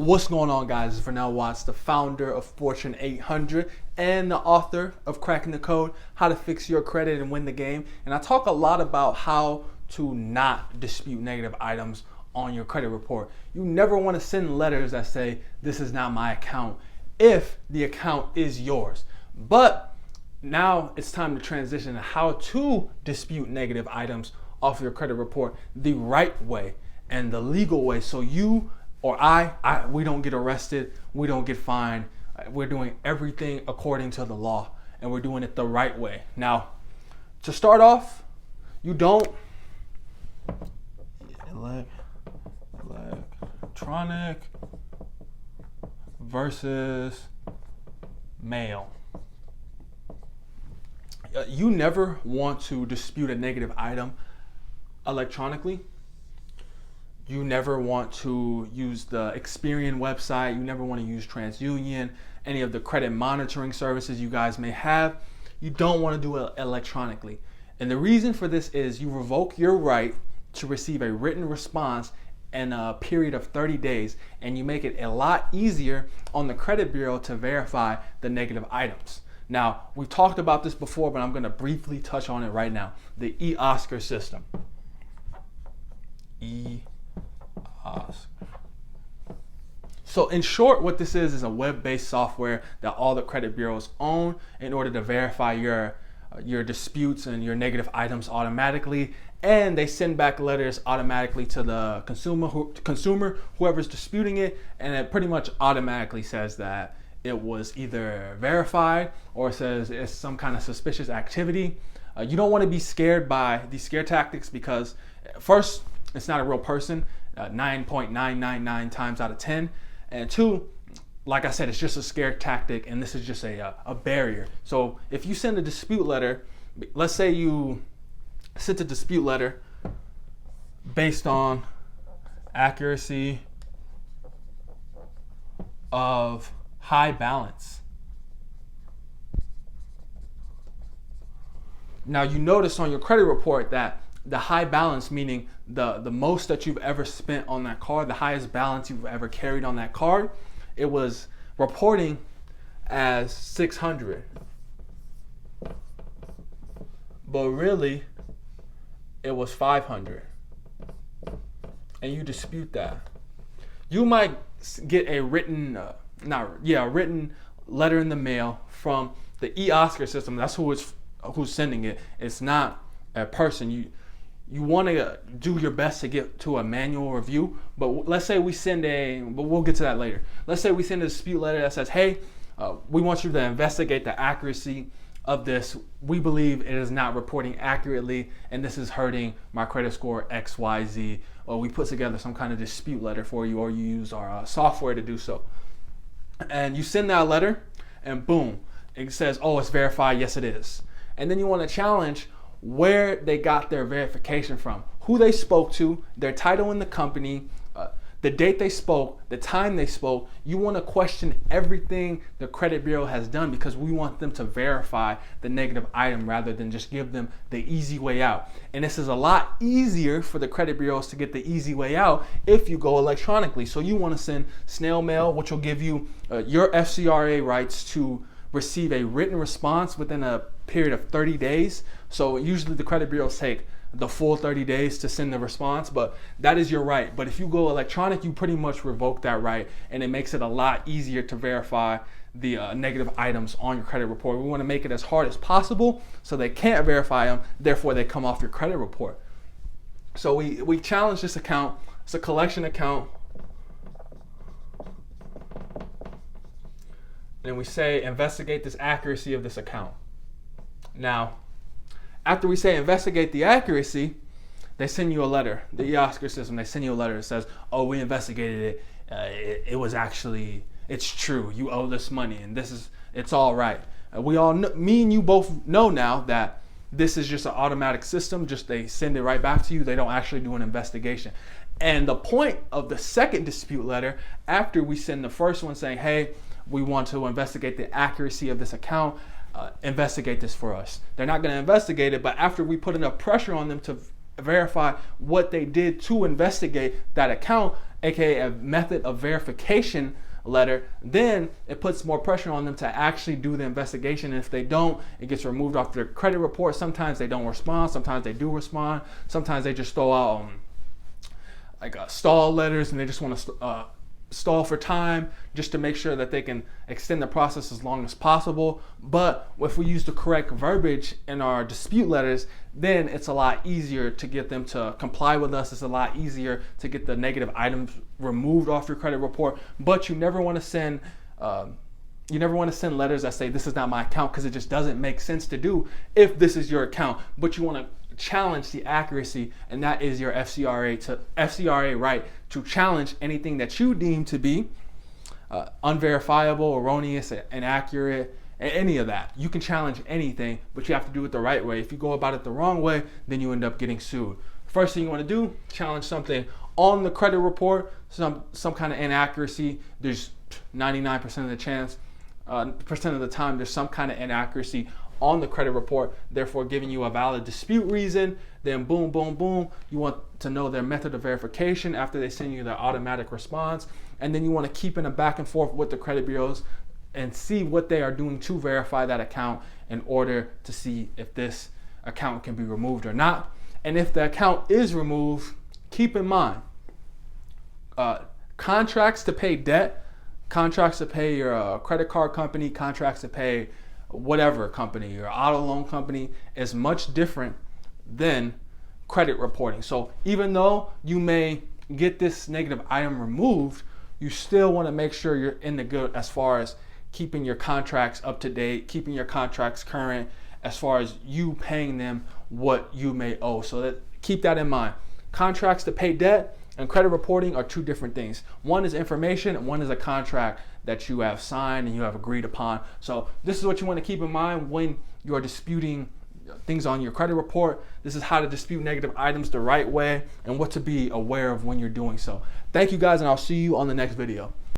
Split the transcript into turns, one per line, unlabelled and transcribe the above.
What's going on, guys? It's Vernell Watts, the founder of Fortune 800 and the author of Cracking the Code, How to Fix Your Credit and Win the Game. And I talk a lot about how to not dispute negative items on your credit report. You never want to send letters that say, this is not my account, if the account is yours. But now it's time to transition to how to dispute negative items off your credit report the right way and the legal way, so you or we don't get arrested, we don't get fined. We're doing everything according to the law, and we're doing it the right way. Now, to start off, you don't electronic versus mail. You never want to dispute a negative item electronically. You never want to use the Experian website. You never want to use TransUnion, any of the credit monitoring services you guys may have. You don't want to do it electronically. And the reason for this is you revoke your right to receive a written response in a period of 30 days, and you make it a lot easier on the credit bureau to verify the negative items. Now, we've talked about this before, but I'm going to briefly touch on it right now. The eOscar system. So in short, what this is a web-based software that all the credit bureaus own in order to verify your disputes and your negative items automatically, and they send back letters automatically to the consumer, whoever's disputing it, and it pretty much automatically says that it was either verified or says it's some kind of suspicious activity. You don't want to be scared by these scare tactics because, first, it's not a real person, 9.999 times out of 10. And two, like I said, it's just a scare tactic, and this is just a barrier. So if you send a dispute letter, let's say you sent a dispute letter based on accuracy of high balance. Now you notice on your credit report that the high balance, meaning the most that you've ever spent on that card, the highest balance you've ever carried on that card, it was reporting as 600. But really, it was 500. And you dispute that. You might get a written, a written letter in the mail from the eOscar system. That's who's sending it. It's not a person. You want to do your best to get to a manual review, but let's say we send but we'll get to that later. Let's say we send a dispute letter that says, hey, we want you to investigate the accuracy of this. We believe it is not reporting accurately, and this is hurting my credit score XYZ, or we put together some kind of dispute letter for you, or you use our software to do so. And you send that letter, and boom, it says, oh, it's verified. Yes, it is. And then you want to challenge where they got their verification from, who they spoke to, their title in the company, the date they spoke, the time they spoke. You want to question everything the credit bureau has done because we want them to verify the negative item rather than just give them the easy way out. And this is a lot easier for the credit bureaus to get the easy way out if you go electronically. So you want to send snail mail, which will give you your FCRA rights to receive a written response within a period of 30 days. So usually the credit bureaus take the full 30 days to send the response, but that is your right. But if you go electronic, you pretty much revoke that right, and it makes it a lot easier to verify the negative items on your credit report. We want to make it as hard as possible so they can't verify them, therefore they come off your credit report. So we challenge this account. It's a collection account. And we say, investigate this accuracy of this account. Now, after we say investigate the accuracy, they send you a letter. The eOscar system, they send you a letter that says, oh, we investigated it. It was actually, it's true. You owe this money, and it's all right. We all know, me and you both know now that this is just an automatic system. Just they send it right back to you. They don't actually do an investigation. And the point of the second dispute letter, after we send the first one saying, hey, we want to investigate the accuracy of this account, investigate this for us. They're not going to investigate it, but after we put enough pressure on them to verify what they did to investigate that account, aka a method of verification letter, then it puts more pressure on them to actually do the investigation. And if they don't, it gets removed off their credit report. Sometimes they don't respond, sometimes they do respond, sometimes they just throw out stall letters, and they just want to stall for time just to make sure that they can extend the process as long as possible. But if we use the correct verbiage in our dispute letters, then it's a lot easier to get them to comply with us. It's a lot easier to get the negative items removed off your credit report. But you never want to send letters that say this is not my account, because it just doesn't make sense to do if this is your account. But you want to challenge the accuracy, and that is your FCRA right to challenge anything that you deem to be unverifiable, erroneous, inaccurate, any of that. You can challenge anything, but you have to do it the right way. If you go about it the wrong way, then you end up getting sued. First thing you want to do, challenge something on the credit report, some kind of inaccuracy. There's 99% of the chance, percent of the time, there's some kind of inaccuracy on the credit report, therefore giving you a valid dispute reason. Then boom, boom, boom, you want to know their method of verification after they send you their automatic response. And then you want to keep in a back and forth with the credit bureaus and see what they are doing to verify that account in order to see if this account can be removed or not. And if the account is removed, keep in mind, contracts to pay debt, contracts to pay your credit card company, contracts to pay whatever company, your auto loan company, is much different than credit reporting. So even though you may get this negative item removed, you still want to make sure you're in the good as far as keeping your contracts up to date, keeping your contracts current as far as you paying them what you may owe. So keep that in mind. Contracts to pay debt and credit reporting are two different things. One is information and one is a contract that you have signed and you have agreed upon. So this is what you want to keep in mind when you are disputing things on your credit report. This is how to dispute negative items the right way and what to be aware of when you're doing so. Thank you guys, and I'll see you on the next video.